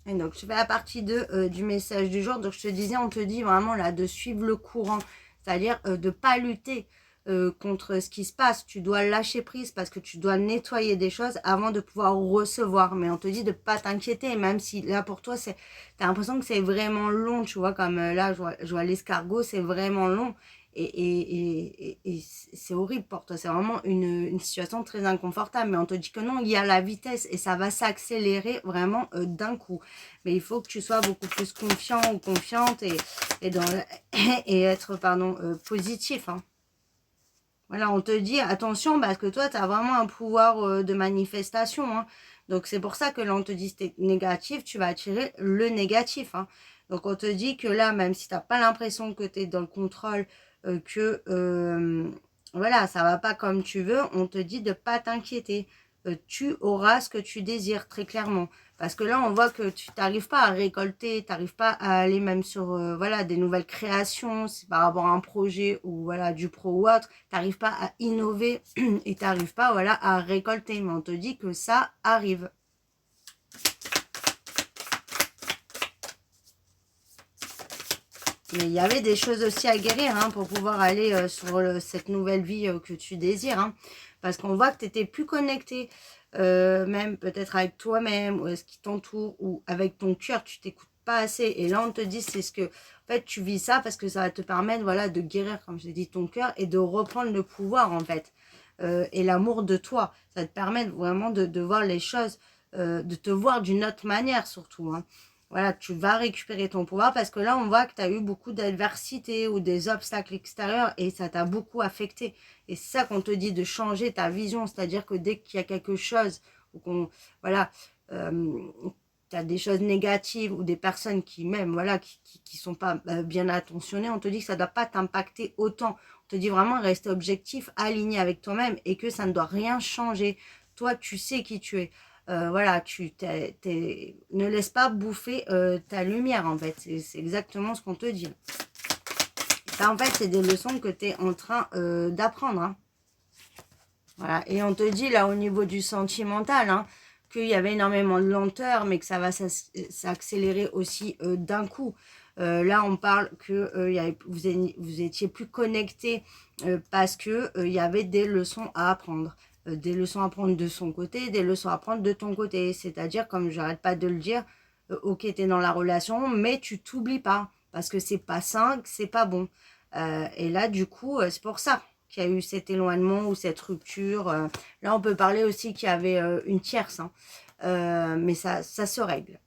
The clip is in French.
Et donc, je fais la partie 2 du message du jour. Donc, je te disais, on te dit vraiment là de suivre le courant, c'est-à-dire de pas lutter contre ce qui se passe. Tu dois lâcher prise parce que tu dois nettoyer des choses avant de pouvoir recevoir. Mais on te dit de pas t'inquiéter, même si là pour toi, t'as l'impression que c'est vraiment long, tu vois, comme là, je vois l'escargot, c'est vraiment long. Et c'est horrible pour toi, c'est vraiment une situation très inconfortable, mais on te dit que non, il y a la vitesse et ça va s'accélérer vraiment d'un coup. Mais il faut que tu sois beaucoup plus confiant ou confiante et, dans, et être positif. Hein. Voilà, on te dit attention parce que toi, tu as vraiment un pouvoir de manifestation. Hein. Donc c'est pour ça que là, on te dit c'est négatif, tu vas attirer le négatif. Hein. Donc on te dit que là, même si tu n'as pas l'impression que tu es dans le contrôle, que voilà, ça va pas comme tu veux, on te dit de pas t'inquiéter. Tu auras ce que tu désires très clairement. Parce que là, on voit que tu n'arrives pas à récolter, tu n'arrives pas à aller même sur voilà, des nouvelles créations, c'est par rapport à un projet ou voilà, du pro ou autre, tu n'arrives pas à innover et tu n'arrives pas voilà, à récolter. Mais on te dit que ça arrive. Mais il y avait des choses aussi à guérir hein, pour pouvoir aller sur cette nouvelle vie que tu désires. Hein, parce qu'on voit que tu étais plus connecté, même peut-être avec toi-même, ou ce qui t'entoure, ou avec ton cœur, tu t'écoutes pas assez. Et là, on te dit, c'est ce que... En fait, tu vis ça parce que ça va te permettre voilà, de guérir, comme je l'ai dit, ton cœur et de reprendre le pouvoir, en fait. Et l'amour de toi. Ça va te permettre vraiment de voir les choses, de te voir d'une autre manière, surtout. Hein. Voilà, tu vas récupérer ton pouvoir parce que là, on voit que tu as eu beaucoup d'adversité ou des obstacles extérieurs et ça t'a beaucoup affecté. Et c'est ça qu'on te dit de changer ta vision, c'est-à-dire que dès qu'il y a quelque chose ou qu'on, voilà, tu as des choses négatives ou des personnes qui même, voilà, qui sont pas bien attentionnées, on te dit que ça ne doit pas t'impacter autant. On te dit vraiment rester objectif, aligné avec toi-même et que ça ne doit rien changer. Toi, tu sais qui tu es voilà, ne laisse pas bouffer ta lumière, en fait. C'est exactement ce qu'on te dit. Ça, en fait, c'est des leçons que tu es en train d'apprendre. Hein. Voilà. Et on te dit, là, au niveau du sentimental, hein, qu'il y avait énormément de lenteur, mais que ça va s'accélérer aussi d'un coup. Là, on parle que vous étiez plus connectés parce que il y avait des leçons à apprendre. Des leçons à prendre de son côté, des leçons à prendre de ton côté. C'est-à-dire, comme j'arrête pas de le dire, ok, t'es dans la relation, mais tu t'oublies pas. Parce que c'est pas sain, que c'est pas bon. Et là, du coup, c'est pour ça qu'il y a eu cet éloignement ou cette rupture. Là, on peut parler aussi qu'il y avait une tierce. Hein. Mais ça se règle.